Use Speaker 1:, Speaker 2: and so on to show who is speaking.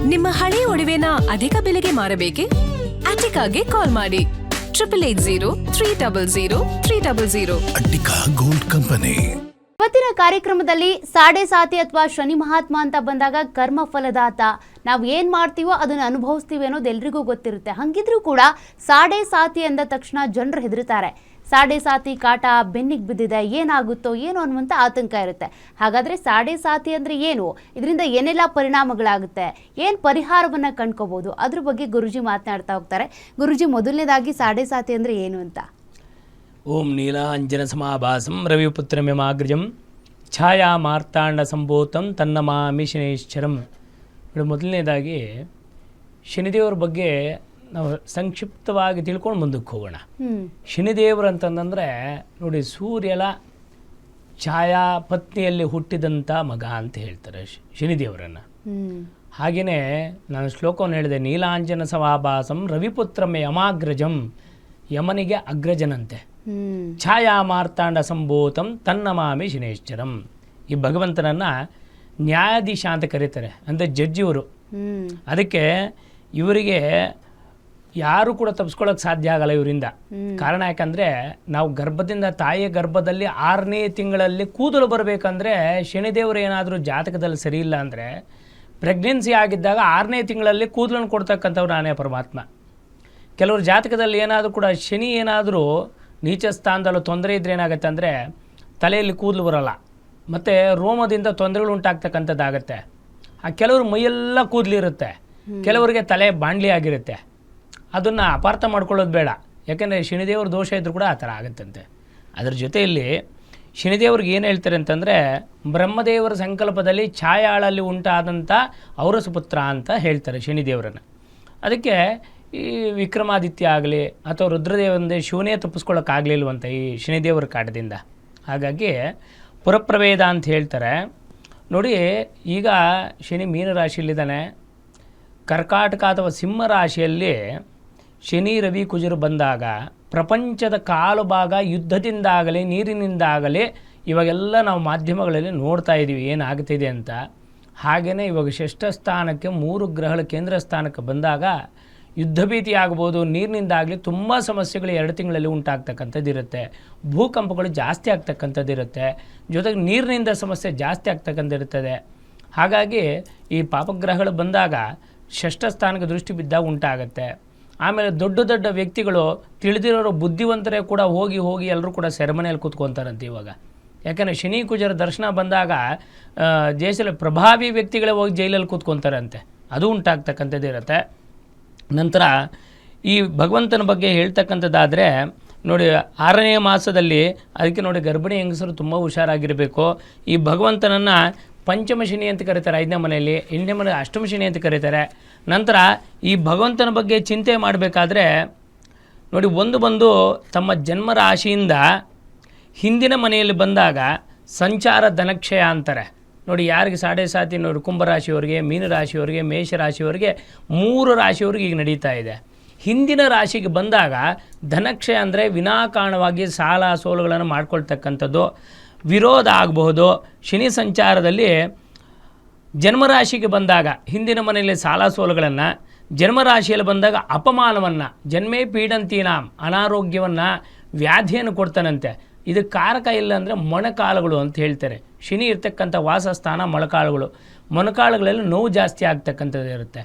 Speaker 1: ನಿಮ್ಮ ಹಳೆ ಒಡವೆನ ಅಧಿಕ ಬೆಲೆಗೆ ಮಾರಬೇಕೆ? ಅಟಿಕಾಗೆ ಕಾಲ್ ಮಾಡಿ 8880
Speaker 2: ಅಟ್ಟಿಕಾ ಗೋಲ್ಡ್ ಕಂಪನಿ.
Speaker 3: ಇವತ್ತಿನ ಕಾರ್ಯಕ್ರಮದಲ್ಲಿ ಸಾಡೆ ಸಾತಿ ಅಥವಾ ಶನಿ ಮಹಾತ್ಮ ಅಂತ ಬಂದಾಗ ಕರ್ಮ ಫಲದಾತ. ನಾವು ಏನು ಮಾಡ್ತೀವೋ ಅದನ್ನು ಅನುಭವಿಸ್ತೀವಿ ಅನ್ನೋದು ಎಲ್ರಿಗೂ ಗೊತ್ತಿರುತ್ತೆ. ಹಂಗಿದ್ರೂ ಕೂಡ ಸಾಡೆ ಸಾತಿ ಅಂದ ತಕ್ಷಣ ಜನರು ಹೆದರ್ತಾರೆ. ಸಾಡೆ ಸಾತಿ ಕಾಟ ಬೆನ್ನಿಗೆ ಬಿದ್ದಿದೆ, ಏನಾಗುತ್ತೋ ಏನೋ ಅನ್ನುವಂಥ ಆತಂಕ ಇರುತ್ತೆ. ಹಾಗಾದರೆ ಸಾಡೆ ಸಾತಿ ಅಂದರೆ ಏನು, ಇದರಿಂದ ಏನೆಲ್ಲ ಪರಿಣಾಮಗಳಾಗುತ್ತೆ, ಏನು ಪರಿಹಾರವನ್ನು ಕಂಡ್ಕೋಬೋದು, ಅದ್ರ ಬಗ್ಗೆ ಗುರುಜಿ ಮಾತನಾಡ್ತಾ ಹೋಗ್ತಾರೆ. ಗುರುಜಿ, ಮೊದಲನೇದಾಗಿ ಸಾಡೆ ಸಾತಿ ಅಂದರೆ ಏನು ಅಂತ?
Speaker 4: ಓಂ ನೀಲಾಂಜನ ಸಮಾಭಾಸಂ ರವಿಪುತ್ರಮಿಮಾಗ್ರಜಂ ಛಾಯಾ ಮಾರ್ತಾಂಡ ಸಂಭೂತಂ ತನ್ನಮಾಮಿ ಶನೈಶ್ಚರಂ. ಮೊದಲನೇದಾಗಿ ಶನಿದೇವರ ಬಗ್ಗೆ ನಾವು ಸಂಕ್ಷಿಪ್ತವಾಗಿ ತಿಳ್ಕೊಂಡು ಮುಂದಕ್ಕೆ ಹೋಗೋಣ. ಶನಿದೇವರು ಅಂತಂದರೆ ನೋಡಿ, ಸೂರ್ಯನ ಛಾಯಾ ಪತ್ನಿಯಲ್ಲಿ ಹುಟ್ಟಿದಂಥ ಮಗ ಅಂತ ಹೇಳ್ತಾರೆ ಶನಿದೇವರನ್ನು. ಹಾಗೆಯೇ ನಾನು ಶ್ಲೋಕವನ್ನು ಹೇಳಿದೆ, ನೀಲಾಂಜನ ಸಮಾಭಾಸಂ ರವಿಪುತ್ರಮೇ ಯಮಾಗ್ರಜಂ, ಯಮನಿಗೆ ಅಗ್ರಜನಂತೆ. ಛಾಯಾ ಮಾರ್ತಾಂಡ ಸಂಭೂತಂ ತನ್ನಮಾಮಿ ಶನೈಶ್ಚರಂ. ಈ ಭಗವಂತನನ್ನು ನ್ಯಾಯಾಧೀಶ ಅಂತ ಕರೀತಾರೆ, ಅಂದರೆ ಜಡ್ಜಿಯವರು. ಅದಕ್ಕೆ ಇವರಿಗೆ ಯಾರು ಕೂಡ ತಪ್ಪಿಸ್ಕೊಳ್ಳೋಕೆ ಸಾಧ್ಯ ಆಗಲ್ಲ ಇವರಿಂದ. ಕಾರಣ ಯಾಕಂದರೆ ನಾವು ಗರ್ಭದಿಂದ, ತಾಯಿಯ ಗರ್ಭದಲ್ಲಿ 6ನೇ ತಿಂಗಳಲ್ಲಿ ಕೂದಲು ಬರಬೇಕಂದ್ರೆ ಶನಿದೇವರು ಏನಾದರೂ ಜಾತಕದಲ್ಲಿ ಸರಿ ಇಲ್ಲ ಅಂದರೆ, ಪ್ರೆಗ್ನೆನ್ಸಿ ಆಗಿದ್ದಾಗ 6ನೇ ತಿಂಗಳಲ್ಲಿ ಕೂದಲನ್ನು ಕೊಡ್ತಕ್ಕಂಥವ್ರು ನಾನೇ ಪರಮಾತ್ಮ. ಕೆಲವರು ಜಾತಕದಲ್ಲಿ ಏನಾದರೂ ಕೂಡ ಶನಿ ಏನಾದರೂ ನೀಚ ಸ್ಥಾನದಲ್ಲೂ ತೊಂದರೆ ಇದ್ರೆ ಏನಾಗುತ್ತೆ ಅಂದರೆ ತಲೆಯಲ್ಲಿ ಕೂದಲು ಬರೋಲ್ಲ, ಮತ್ತು ರೋಮದಿಂದ ತೊಂದರೆಗಳು ಉಂಟಾಗ್ತಕ್ಕಂಥದ್ದಾಗತ್ತೆ. ಆ ಕೆಲವರು ಮೈಯೆಲ್ಲ ಕೂದಲಿರುತ್ತೆ, ಕೆಲವರಿಗೆ ತಲೆ ಬಾಂಡ್ಲಿ ಆಗಿರುತ್ತೆ. ಅದನ್ನು ಅಪಾರ್ಥ ಮಾಡ್ಕೊಳ್ಳೋದು ಬೇಡ, ಯಾಕೆಂದರೆ ಶನಿದೇವ್ರ ದೋಷ ಇದ್ದರೂ ಕೂಡ ಆ ಥರ ಆಗುತ್ತಂತೆ. ಅದರ ಜೊತೆಯಲ್ಲಿ ಶನಿದೇವ್ರಿಗೆ ಏನು ಹೇಳ್ತಾರೆ ಅಂತಂದರೆ, ಬ್ರಹ್ಮದೇವರ ಸಂಕಲ್ಪದಲ್ಲಿ ಛಾಯಾಳಲ್ಲಿ ಉಂಟಾದಂಥ ಔರಸಪುತ್ರ ಅಂತ ಹೇಳ್ತಾರೆ ಶನಿದೇವರನ್ನು. ಅದಕ್ಕೆ ಈ ವಿಕ್ರಮಾದಿತ್ಯ ಆಗಲಿ ಅಥವಾ ರುದ್ರದೇವಂದೇ ಶಿವನೇ ತಪ್ಪಿಸ್ಕೊಳ್ಳೋಕ್ಕಾಗಲಿಲ್ವಂತ ಈ ಶನಿದೇವರ ಕಾಟದಿಂದ. ಹಾಗಾಗಿ ಪುರಪ್ರವೇದ ಅಂತ ಹೇಳ್ತಾರೆ ನೋಡಿ. ಈಗ ಶನಿ ಮೀನರಾಶಿಯಲ್ಲಿದ್ದಾನೆ. ಕರ್ಕಾಟಕ ಅಥವಾ ಸಿಂಹ ರಾಶಿಯಲ್ಲಿ ಶನಿ ರವಿ ಕುಜರು ಬಂದಾಗ ಪ್ರಪಂಚದ ಕಾಲು ಭಾಗ ಯುದ್ಧದಿಂದಾಗಲಿ ನೀರಿನಿಂದಾಗಲಿ ಇವಾಗೆಲ್ಲ ನಾವು ಮಾಧ್ಯಮಗಳಲ್ಲಿ ನೋಡ್ತಾ ಇದ್ದೀವಿ ಏನಾಗ್ತಿದೆ ಅಂತ. ಹಾಗೆಯೇ ಇವಾಗ ಷಷ್ಠ ಸ್ಥಾನಕ್ಕೆ 3 ಗ್ರಹಗಳ ಕೇಂದ್ರ ಸ್ಥಾನಕ್ಕೆ ಬಂದಾಗ ಯುದ್ಧ ಭೀತಿ ಆಗ್ಬೋದು, ನೀರಿನಿಂದಾಗಲಿ ತುಂಬ ಸಮಸ್ಯೆಗಳು 2 ತಿಂಗಳಲ್ಲಿ ಉಂಟಾಗ್ತಕ್ಕಂಥದ್ದು ಇರುತ್ತೆ. ಭೂಕಂಪಗಳು ಜಾಸ್ತಿ ಆಗ್ತಕ್ಕಂಥದ್ದು ಇರುತ್ತೆ, ಜೊತೆಗೆ ನೀರಿನಿಂದ ಸಮಸ್ಯೆ ಜಾಸ್ತಿ ಆಗ್ತಕ್ಕಂಥದ್ದಿರ್ತದೆ. ಹಾಗಾಗಿ ಈ ಪಾಪಗ್ರಹಗಳು ಬಂದಾಗ ಷಷ್ಠ ಸ್ಥಾನಕ್ಕೆ ದೃಷ್ಟಿ ಬಿದ್ದಾಗ ಉಂಟಾಗುತ್ತೆ. ಆಮೇಲೆ ದೊಡ್ಡ ದೊಡ್ಡ ವ್ಯಕ್ತಿಗಳು, ತಿಳಿದಿರೋರು, ಬುದ್ಧಿವಂತರೇ ಕೂಡ ಹೋಗಿ ಎಲ್ಲರೂ ಕೂಡ ಸೆರೆಮನೆಯಲ್ಲಿ ಕೂತ್ಕೊತಾರಂತೆ ಇವಾಗ. ಯಾಕಂದರೆ ಶನಿ ಕುಜರ ದರ್ಶನ ಬಂದಾಗ ದೇಶದಲ್ಲಿ ಪ್ರಭಾವಿ ವ್ಯಕ್ತಿಗಳೇ ಹೋಗಿ ಜೈಲಲ್ಲಿ ಕೂತ್ಕೊತಾರಂತೆ, ಅದು ಉಂಟಾಗ್ತಕ್ಕಂಥದ್ದು ಇರುತ್ತೆ. ನಂತರ ಈ ಭಗವಂತನ ಬಗ್ಗೆ ಹೇಳ್ತಕ್ಕಂಥದ್ದಾದರೆ ನೋಡಿ, 6ನೇ ಮಾಸದಲ್ಲಿ ಅದಕ್ಕೆ ನೋಡಿ ಗರ್ಭಿಣಿ ಹೆಂಗಸರು ತುಂಬ ಹುಷಾರಾಗಿರಬೇಕು. ಈ ಭಗವಂತನನ್ನು ಪಂಚಮ ಶನಿ ಅಂತ ಕರೀತಾರೆ 5ನೇ ಮನೆಯಲ್ಲಿ, 8ನೇ ಮನೆ ಅಷ್ಟಮ ಶನಿ ಅಂತ ಕರೀತಾರೆ. ನಂತರ ಈ ಭಗವಂತನ ಬಗ್ಗೆ ಚಿಂತೆ ಮಾಡಬೇಕಾದ್ರೆ ನೋಡಿ, ಬಂದು ತಮ್ಮ ಜನ್ಮ ರಾಶಿಯಿಂದ ಹಿಂದಿನ ಮನೆಯಲ್ಲಿ ಬಂದಾಗ ಸಂಚಾರ ಧನಕ್ಷಯ ಅಂತಾರೆ ನೋಡಿ. ಯಾರಿಗೆ ಸಾಡೆ ಸಾತಿ ನೋಡಿ, ಕುಂಭರಾಶಿಯವರಿಗೆ, ಮೀನರಾಶಿಯವರಿಗೆ, ಮೇಷರಾಶಿಯವರಿಗೆ, 3 ರಾಶಿಯವರಿಗೆ ಈಗ ನಡೀತಾ ಇದೆ. ಹಿಂದಿನ ರಾಶಿಗೆ ಬಂದಾಗ ಧನಕ್ಷಯ ಅಂದರೆ ವಿನಾಕಾರಣವಾಗಿ ಸಾಲ ಸೋಲುಗಳನ್ನು ಮಾಡ್ಕೊಳ್ತಕ್ಕಂಥದ್ದು, ವಿರೋಧ ಆಗಬಹುದು. ಶನಿ ಸಂಚಾರದಲ್ಲಿ ಜನ್ಮರಾಶಿಗೆ ಬಂದಾಗ ಹಿಂದಿನ ಮನೆಯಲ್ಲಿ ಸಾಲ ಸೋಲುಗಳನ್ನು, ಜನ್ಮರಾಶಿಯಲ್ಲಿ ಬಂದಾಗ ಅಪಮಾನವನ್ನು, ಜನ್ಮೇ ಪೀಡಂತೀನಾಂ, ಅನಾರೋಗ್ಯವನ್ನು, ವ್ಯಾಧಿಯನ್ನು ಕೊಡ್ತಾನಂತೆ. ಇದಕ್ಕೆ ಕಾರಕ ಇಲ್ಲ ಅಂದರೆ ಮೊಣಕಾಲುಗಳು ಅಂತ ಹೇಳ್ತಾರೆ. ಶನಿ ಇರ್ತಕ್ಕಂಥ ವಾಸಸ್ಥಾನ ಮೊಣಕಾಲುಗಳು. ಮೊಣಕಾಲುಗಳಲ್ಲಿ ನೋವು ಜಾಸ್ತಿ ಆಗ್ತಕ್ಕಂಥದ್ದು ಇರುತ್ತೆ.